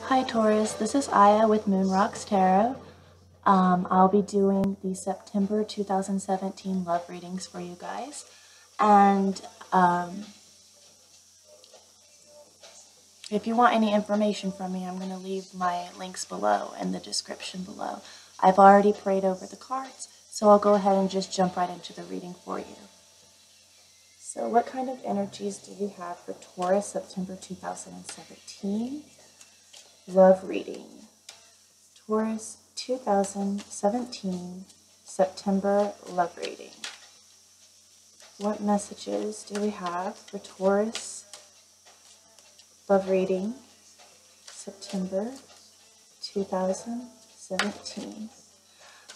Hi Taurus, this is Aya with Moon Rocks Tarot. I'll be doing the September 2017 love readings for you guys. And if you want any information from me, I'm going to leave my links below in the description below. I've already prayed over the cards, so I'll go ahead and just jump right into the reading for you. So what kind of energies do we have for Taurus September 2017? Love reading. Taurus 2017 September love reading. What messages do we have for Taurus love reading September 2017?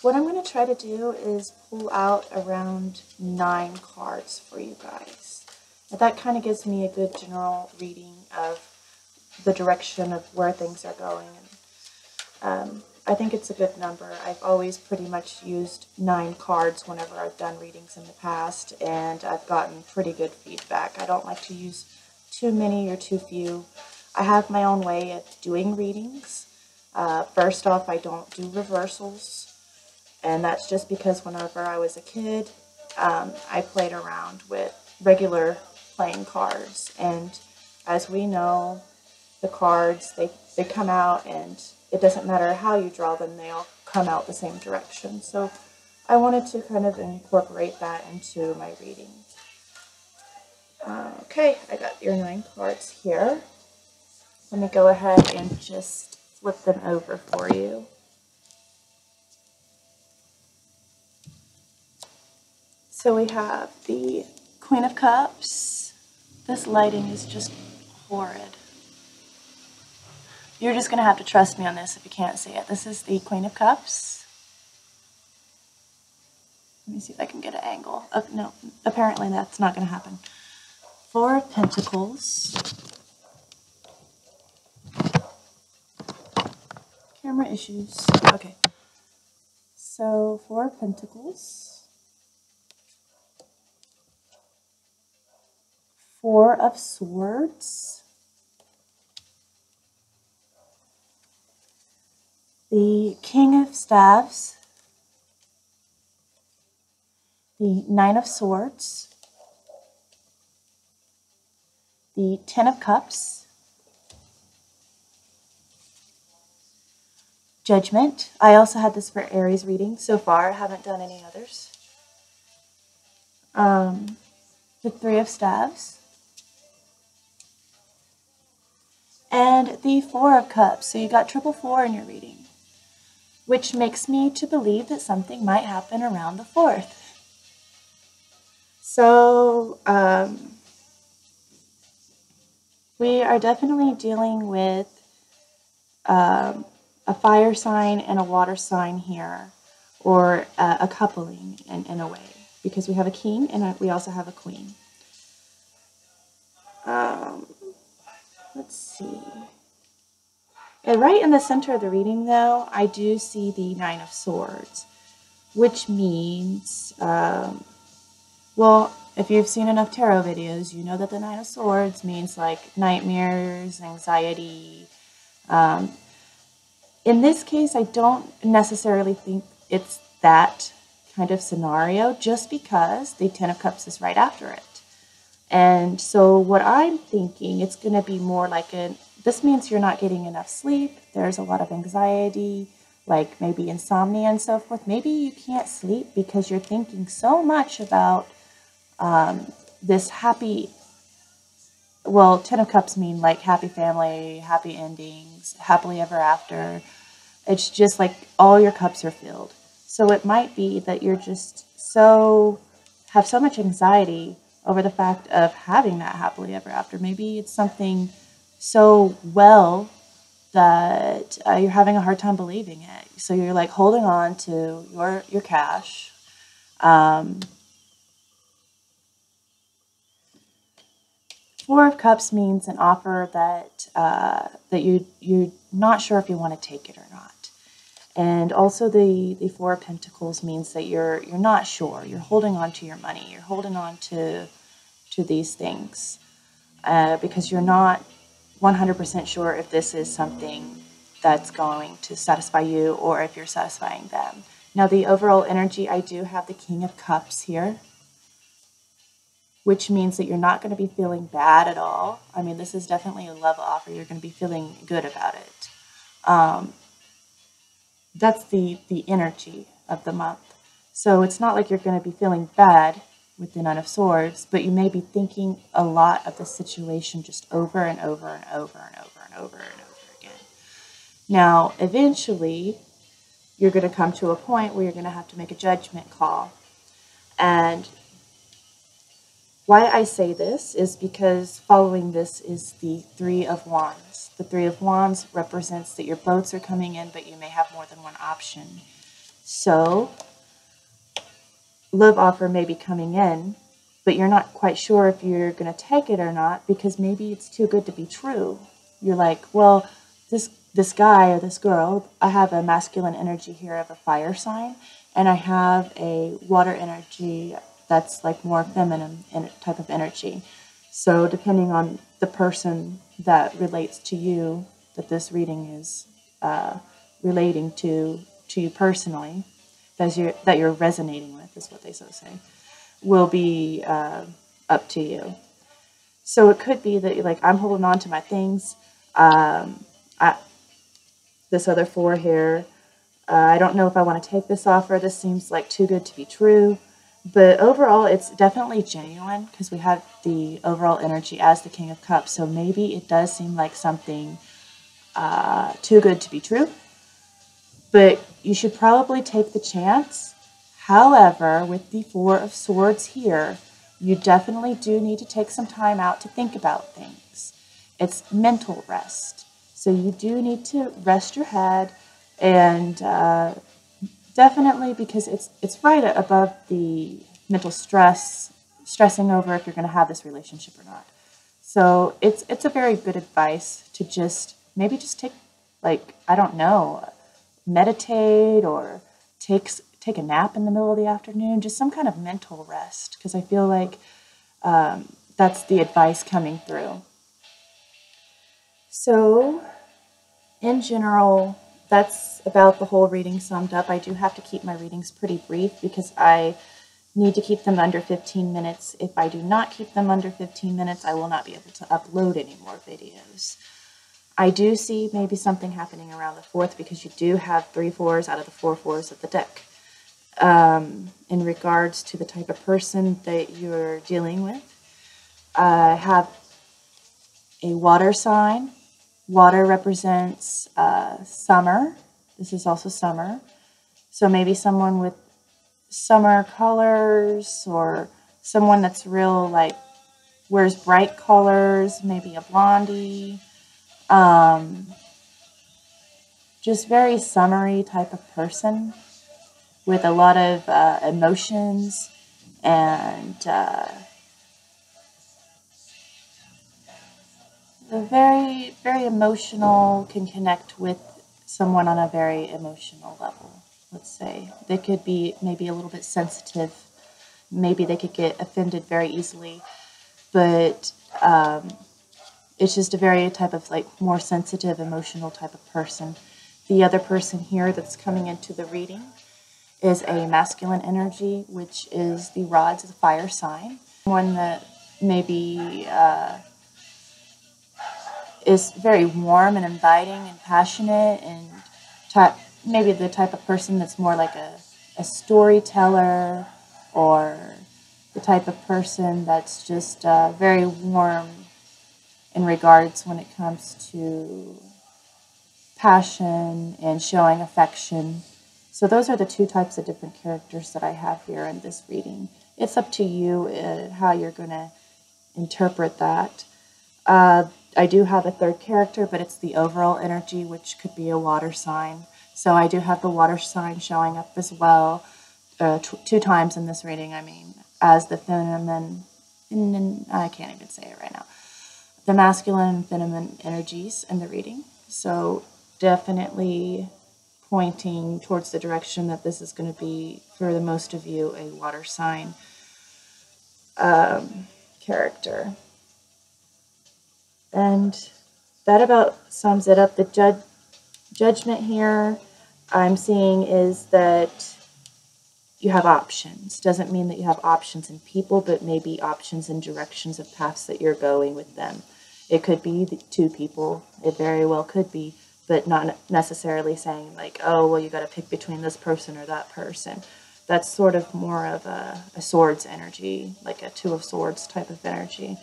What I'm going to try to do is pull out around 9 cards for you guys. Now that kind of gives me a good general reading of the direction of where things are going. And I think it's a good number. I've always pretty much used 9 cards whenever I've done readings in the past, and I've gotten pretty good feedback. I don't like to use too many or too few. I have my own way of doing readings. First off, I don't do reversals, and that's just because whenever I was a kid, I played around with regular playing cards, and as we know, the cards, they come out, and it doesn't matter how you draw them, they all come out the same direction. So I wanted to kind of incorporate that into my reading. Okay, I got your 9 cards here. Let me go ahead and just flip them over for you. So we have the Queen of Cups. This lighting is just horrid. You're just going to have to trust me on this if you can't see it. This is the Queen of Cups. Let me see if I can get an angle. Oh, no, apparently that's not going to happen. 4 of Pentacles. Camera issues. Okay. So 4 of Pentacles. 4 of Swords. The King of Staves, the 9 of Swords, the 10 of Cups, Judgment. I also had this for Aries reading so far. I haven't done any others. The 3 of Staves, and the 4 of Cups. So you got triple 4 in your reading, which makes me to believe that something might happen around the 4th. So we are definitely dealing with a fire sign and a water sign here, or a coupling in a way, because we have a king and we also have a queen. Let's see. And right in the center of the reading, though, I do see the 9 of Swords, which means, well, if you've seen enough tarot videos, you know that the 9 of Swords means like nightmares, anxiety. In this case, I don't necessarily think it's that kind of scenario, just because the 10 of Cups is right after it. And so what I'm thinking, it's going to be more like this means you're not getting enough sleep. There's a lot of anxiety, like maybe insomnia and so forth. Maybe you can't sleep because you're thinking so much about this happy, well, 10 of Cups mean like happy family, happy endings, happily ever after. It's just like all your cups are filled. So it might be that you're just have so much anxiety over the fact of having that happily ever after. Maybe it's something so well that you're having a hard time believing it. So you're like holding on to your cash. 4 of Cups means an offer that you're not sure if you want to take it or not. And also the 4 of Pentacles means that you're not sure. You're holding on to your money. You're holding on to these things because you're not 100% sure if this is something that's going to satisfy you or if you're satisfying them. Now, the overall energy, I do have the King of Cups here, which means that you're not going to be feeling bad at all. I mean, this is definitely a love offer. You're going to be feeling good about it. That's the energy of the month. So it's not like you're going to be feeling bad with the Nine of Swords, but you may be thinking a lot of the situation just over and over and over and over and over and over again. Now, eventually, you're going to come to a point where you're going to have to make a judgment call. And why I say this is because following this is the Three of Wands. The Three of Wands represents that your boats are coming in, but you may have more than one option. So, love offer may be coming in, but you're not quite sure if you're going to take it or not because maybe it's too good to be true. You're like, well, this guy or this girl, I have a masculine energy here of a fire sign, and I have a water energy that's like more feminine type of energy. So depending on the person that relates to you, that this reading is relating to you personally, that you're resonating with, is what they so say, will be up to you. So it could be that you're like, I'm holding on to my things. This other four here, I don't know if I want to take this offer. This seems like too good to be true. But overall, it's definitely genuine because we have the overall energy as the King of Cups. So maybe it does seem like something too good to be true. But you should probably take the chance. However, with the Four of Swords here, you definitely do need to take some time out to think about things. It's mental rest. So you do need to rest your head, and definitely because it's right above the mental stressing over if you're going to have this relationship or not. So it's a very good advice to just maybe just take, like, I don't know, meditate or take a nap in the middle of the afternoon, just some kind of mental rest, because I feel like that's the advice coming through. So in general, that's about the whole reading summed up. I do have to keep my readings pretty brief because I need to keep them under 15 minutes. If I do not keep them under 15 minutes, I will not be able to upload any more videos. I do see maybe something happening around the fourth because you do have 3 fours out of the 4 fours of the deck. In regards to the type of person that you're dealing with, I have a water sign. Water represents summer. This is also summer. So maybe someone with summer colors or someone that's real, like, wears bright colors, maybe a blondie. Just very summery type of person with a lot of emotions and very, very emotional, can connect with someone on a very emotional level, let's say. They could be maybe a little bit sensitive. Maybe they could get offended very easily. But it's just a very type of, like, more sensitive, emotional type of person. The other person here that's coming into the reading is a masculine energy, which is the rods of the fire sign. One that maybe is very warm and inviting and passionate, and maybe the type of person that's more like a storyteller, or the type of person that's just very warm in regards when it comes to passion and showing affection. So those are the 2 types of different characters that I have here in this reading. It's up to you how you're going to interpret that. I do have a 3rd character, but it's the overall energy, which could be a water sign. So I do have the water sign showing up as well, 2 times in this reading, as the feminine, I can't even say it right now, the masculine and feminine energies in the reading. So definitely pointing towards the direction that this is going to be, for the most of you, a water sign character. And that about sums it up. The judgment here I'm seeing is that you have options. Doesn't mean that you have options in people, but maybe options in directions of paths that you're going with them. It could be the two people. It very well could be, but not necessarily saying like, oh, well, you got to pick between this person or that person. That's sort of more of a swords energy, like a two of swords type of energy.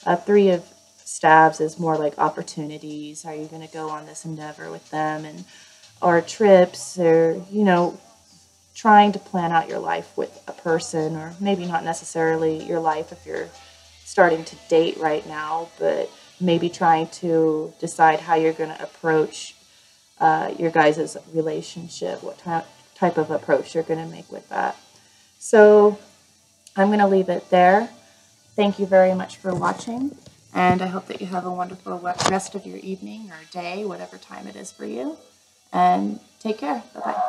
A three of staves is more like opportunities. Are you going to go on this endeavor with them, and or trips, or trying to plan out your life with a person, or maybe not necessarily your life if you're starting to date right now, but maybe trying to decide how you're going to approach your guys' relationship, what type of approach you're going to make with that. So I'm going to leave it there. Thank you very much for watching, and I hope that you have a wonderful rest of your evening or day, whatever time it is for you, and take care. Bye-bye.